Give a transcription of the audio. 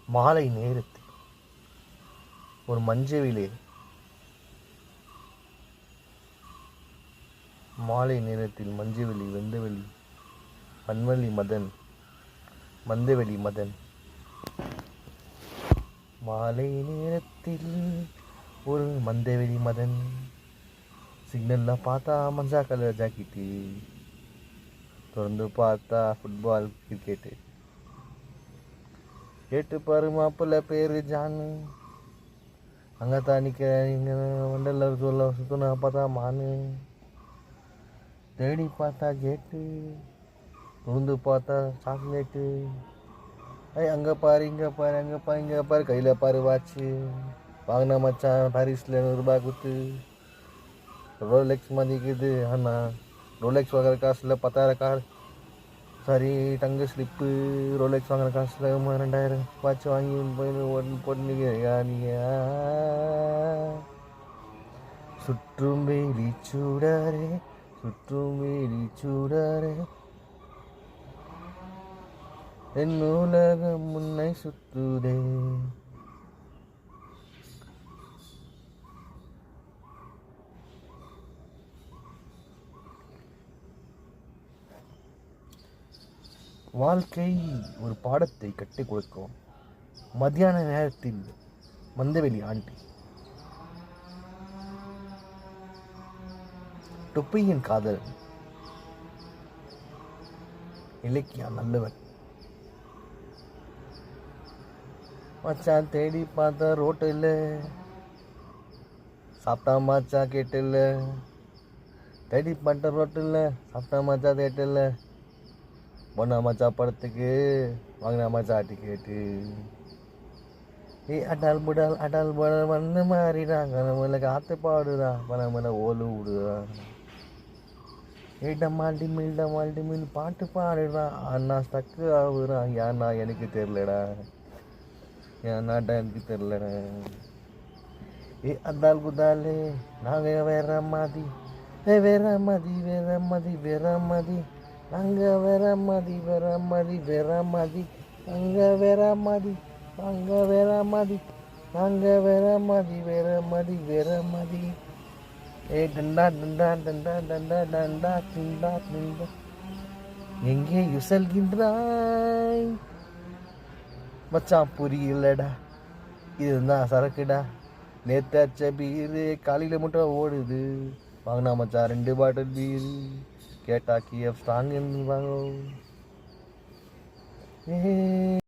மாலை நேரத்தில் ஒரு மஞ்சவிலே மாலை நேரத்தில் மஞ்சவெளி வெந்தவெளி மண்வெளி மதன் மந்தவெளி மதன் மாலை நேரத்தில் ஒரு மந்தவெளி மதன் சிக்னலில் பார்த்தா மஞ்சா கலர் ஜாக்கெட்டு திறந்து பார்த்தா ஃபுட்பால் கிரிக்கெட்டு கேட்டு பாரு மாப்பிள்ள பேரு ஜானு அங்கே தான் நிற்க வண்டல சொல்ல சுற்றுனா பார்த்தா மானு தேடி பார்த்தா கேட்டு உளுந்து பார்த்தா சாக்லேட்டு அங்கே பாரு இங்கே பாரு அங்கே பாரு இங்கே பாரு கையில் பாரு வாட்சு வாங்கின மச்சான் பாரிஸில் 100 ரூபாய் கொடுத்து ரோலெக்ஸ் மதிக்குது ஆனால் ரோலெக்ஸ் வாங்குற காசில் 10,000 கார் சாரி டங்கு ஸ்லிப்பு ரோலெக்ஸ் வாங்குற காசில் 2,000 வாட்ச் வாங்கி போட்டுனியா சுற்றும் வேலி சூடாரே சுற்றும் வேலி சூடாரே என் உலகம் முன்னை சுத்துதே. வாழ்க்கை ஒரு பாடத்தை கற்றுக் கொடுக்கும். மத்தியான நேரத்தில் மந்தவெளி ஆண்டி தொப்பியின் காதல் இலக்கியா நல்லவன் மச்சான் தேடி பார்த்தா ரோட்டில் சாப்பிட்டா மாச்சா கேட்டில்ல தேடி பார்த்த ரோட்டில் சாப்பிட்டா மாச்சா தேட்டில்ல பொண்ணா மச்சா படத்துக்கு வாங்கினா மச்சா டிக்கெட்டு அடால் புடால் வந்து மாறிடாங்க நம்மள காத்து பாடுறா நம்மள ஓலு விடுறா டமால்டி மில் பாட்டு பாடுறான் அண்ணா ஸ்டக்கு ஆகுறான் ஏன்னா எனக்கு தெரிலடா ஏன்னாட்டா எனக்கு தெரிலடா அதால் குதாலே நாங்கள் வேற மாதிரி நாங்கள் வேற மாதிரி நாங்கள் வேற மாதிரி டண்டா டண்டா டண்டா டண்டா டண்டா டிண்டா டிண்டா எங்கே யுசல்கின்றாய் மச்சான் புரியலடா இதுதான் சரக்குடா நேத்தாச்ச பீரு காலையில் மட்டும் ஓடுது வாங்கினா மச்சான் 2 பாட்டில் பீரு கேட்டா KF ஸ்ட்ராங் வாங்க